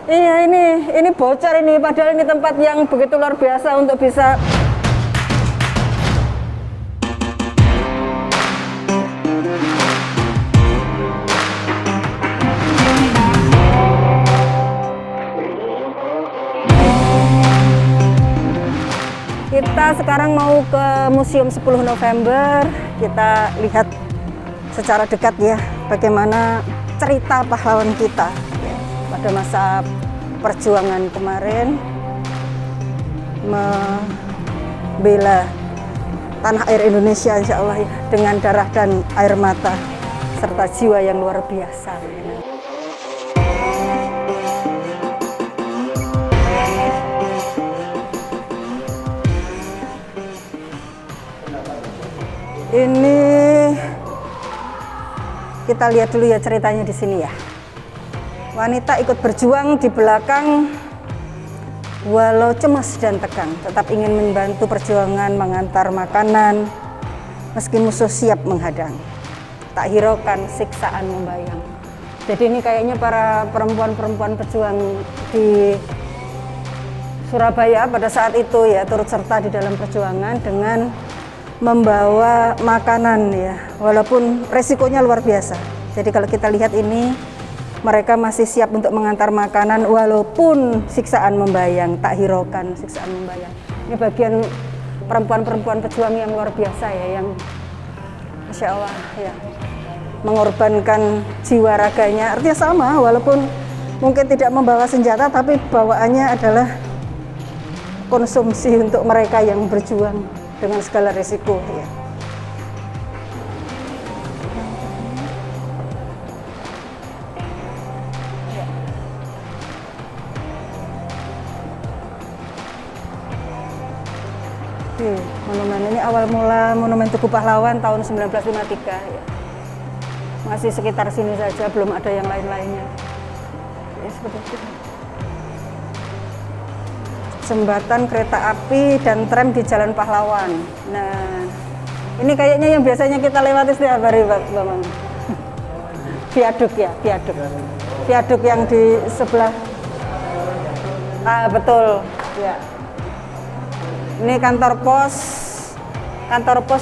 Iya, ini bocor ini, padahal ini tempat yang begitu luar biasa untuk bisa kita sekarang mau ke Museum 10 November. Kita lihat secara dekat ya bagaimana cerita pahlawan kita ya, pada masa perjuangan kemarin membela tanah air Indonesia, insya Allah ya, dengan darah dan air mata serta jiwa yang luar biasa. Ini kita lihat dulu ya ceritanya di sini ya. Wanita ikut berjuang di belakang, walau cemas dan tegang, tetap ingin membantu perjuangan mengantar makanan, meski musuh siap menghadang. Tak hiraukan siksaan membayang. Jadi ini kayaknya para perempuan-perempuan pejuang di Surabaya pada saat itu ya turut serta di dalam perjuangan dengan membawa makanan ya, walaupun resikonya luar biasa. Jadi kalau kita lihat ini, mereka masih siap untuk mengantar makanan walaupun siksaan membayang, tak hiraukan siksaan membayang. Ini bagian perempuan-perempuan pejuang yang luar biasa ya, yang Masya Allah ya, mengorbankan jiwa raganya. Artinya sama, walaupun mungkin tidak membawa senjata, tapi bawaannya adalah konsumsi untuk mereka yang berjuang dengan segala risiko ya. Monumen ini awal mula Monumen Tugu Pahlawan tahun 1953 ya. Masih sekitar sini saja, belum ada yang lain-lainnya. Ya, seperti itu. Jembatan kereta api dan tram di Jalan Pahlawan. Nah, ini kayaknya yang biasanya kita lewati setiap hari, Pak Bambang. Viaduk ya, viaduk. Viaduk yang di sebelah. Ah, betul. Ya. Ini kantor pos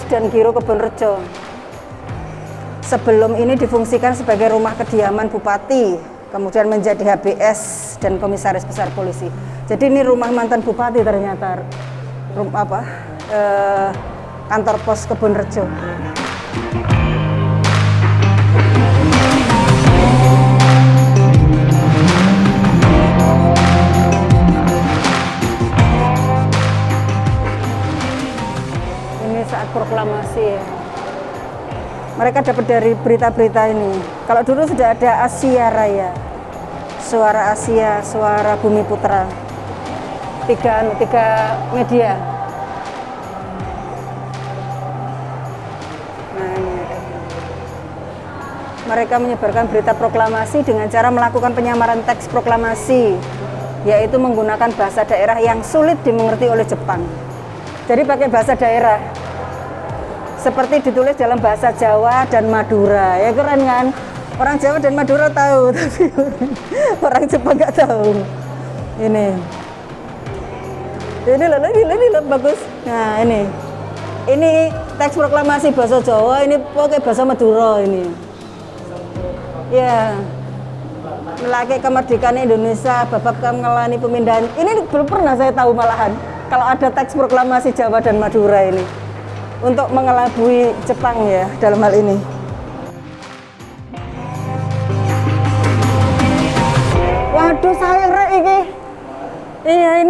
dan Giro Kebonrejo. Sebelum ini difungsikan sebagai rumah kediaman bupati, kemudian menjadi HBS dan Komisaris Besar Polisi. Jadi ini rumah mantan bupati ternyata, kantor pos Kebonrejo. Ini saat proklamasi ya. Mereka dapat dari berita-berita ini. Kalau dulu sudah ada Asia Raya, Suara Asia, Suara Bumi Putra. Tiga media. Nah, ini. Mereka menyebarkan berita proklamasi dengan cara melakukan penyamaran teks proklamasi, yaitu menggunakan bahasa daerah yang sulit dimengerti oleh Jepang. Jadi pakai bahasa daerah, seperti ditulis dalam bahasa Jawa dan Madura. Ya keren kan? Orang Jawa dan Madura tahu, tapi orang Jepang nggak tahu. Ini bagus. Nah ini teks proklamasi bahasa Jawa, ini pakai bahasa Madura ini. Ya, melaki kemerdekaan Indonesia, babak ngelani pemindahan. Ini belum pernah saya tahu malahan kalau ada teks proklamasi Jawa dan Madura ini untuk mengelabui Jepang ya dalam hal ini. Waduh sayang rek iki. Iya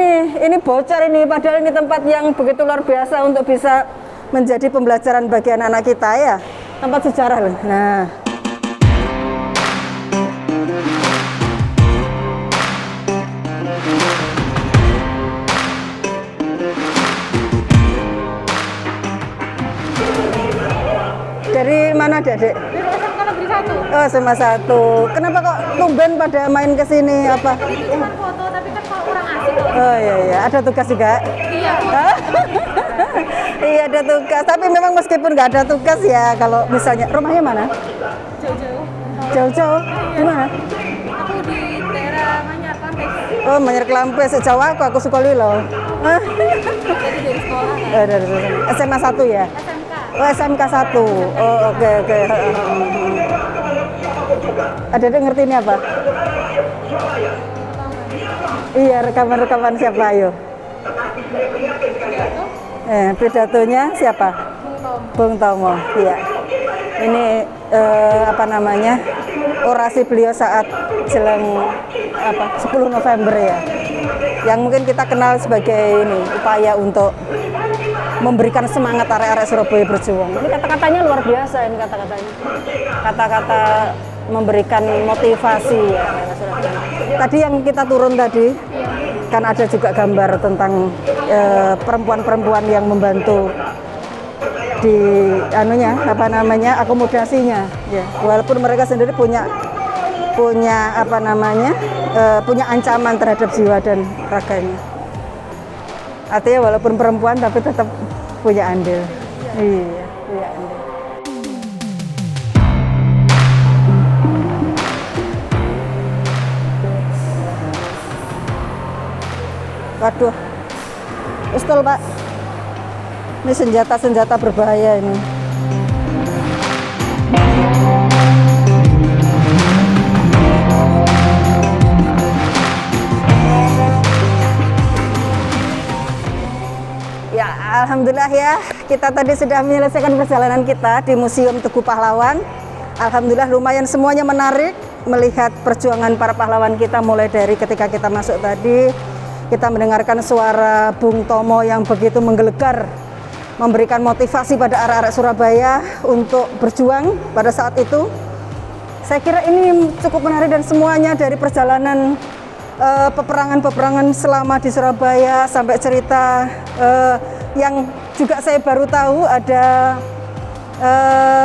ini bocor ini, padahal ini tempat yang begitu luar biasa untuk bisa menjadi pembelajaran bagi anak-anak kita ya. Tempat sejarah loh. Nah. Dari mana Dek? Dari SMK Negeri 1. Oh, SMA 1. Kenapa kok tumben pada main ke sini apa? Itu cuma foto, tapi kan kalau orang asing kok. Oh iya, ada tugas juga? Iya, Hah? Iya ada tugas, tapi memang meskipun nggak ada tugas ya, kalau misalnya rumahnya mana? jauh-jauh. Jauh-jauh? Di mana? Aku di daerah Manyar, Pantai Oh, Manyar Klampe sejauh aku sekolah loh. Jadi dari sekolah kan? Dari SMA 1 ya? SMK. Oh, SMK 1. Oh, oke. Ada ngerti ini apa? Iya, rekaman-rekaman siapa ayo? Pidatonya siapa? Bung Tomo. Iya. Ini apa namanya? Orasi beliau saat jelang 10 November ya. Yang mungkin kita kenal sebagai ini upaya untuk memberikan semangat arek-arek Surabaya berjuang. Ini kata-katanya luar biasa ini kata-katanya. Kata-kata memberikan motivasi ya arek-arek Surabaya. Tadi yang kita turun tadi kan ada juga gambar tentang perempuan-perempuan yang membantu di akomodasinya ya. Walaupun mereka sendiri punya punya ancaman terhadap jiwa dan raganya. Artinya walaupun perempuan tapi tetap punya andil. Iya, punya andil. Waduh, pistol Pak. Ini senjata-senjata berbahaya ini. Ya, alhamdulillah ya, kita tadi sudah menyelesaikan perjalanan kita di Museum Tugu Pahlawan. Alhamdulillah lumayan semuanya menarik melihat perjuangan para pahlawan kita, mulai dari ketika kita masuk tadi, kita mendengarkan suara Bung Tomo yang begitu menggelegar, memberikan motivasi pada arek-arek Surabaya untuk berjuang pada saat itu. Saya kira ini cukup menarik dan semuanya dari perjalanan peperangan-peperangan selama di Surabaya sampai cerita yang juga saya baru tahu ada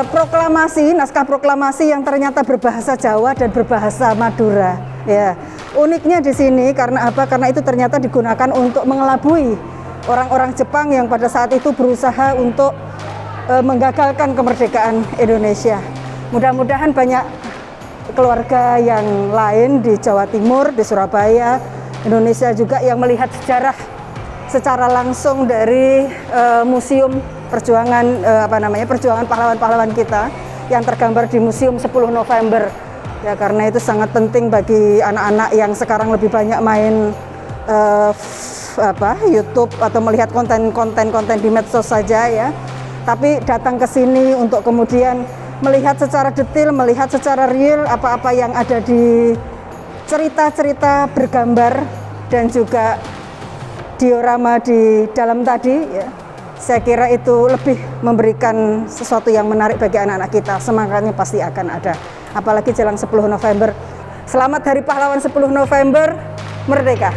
proklamasi, naskah proklamasi yang ternyata berbahasa Jawa dan berbahasa Madura. Ya, uniknya di sini karena apa? Karena itu ternyata digunakan untuk mengelabui orang-orang Jepang yang pada saat itu berusaha untuk menggagalkan kemerdekaan Indonesia. Mudah-mudahan banyak keluarga yang lain di Jawa Timur, di Surabaya, Indonesia juga yang melihat sejarah secara langsung dari museum perjuangan perjuangan pahlawan-pahlawan kita yang tergambar di Museum 10 November. Ya, karena itu sangat penting bagi anak-anak yang sekarang lebih banyak main YouTube atau melihat konten di medsos saja ya. Tapi datang ke sini untuk kemudian melihat secara detail, melihat secara real apa-apa yang ada di cerita-cerita bergambar dan juga diorama di dalam tadi ya. Saya kira itu lebih memberikan sesuatu yang menarik bagi anak-anak kita. Semangatnya pasti akan ada. Apalagi jelang 10 November. Selamat Hari Pahlawan 10 November, merdeka.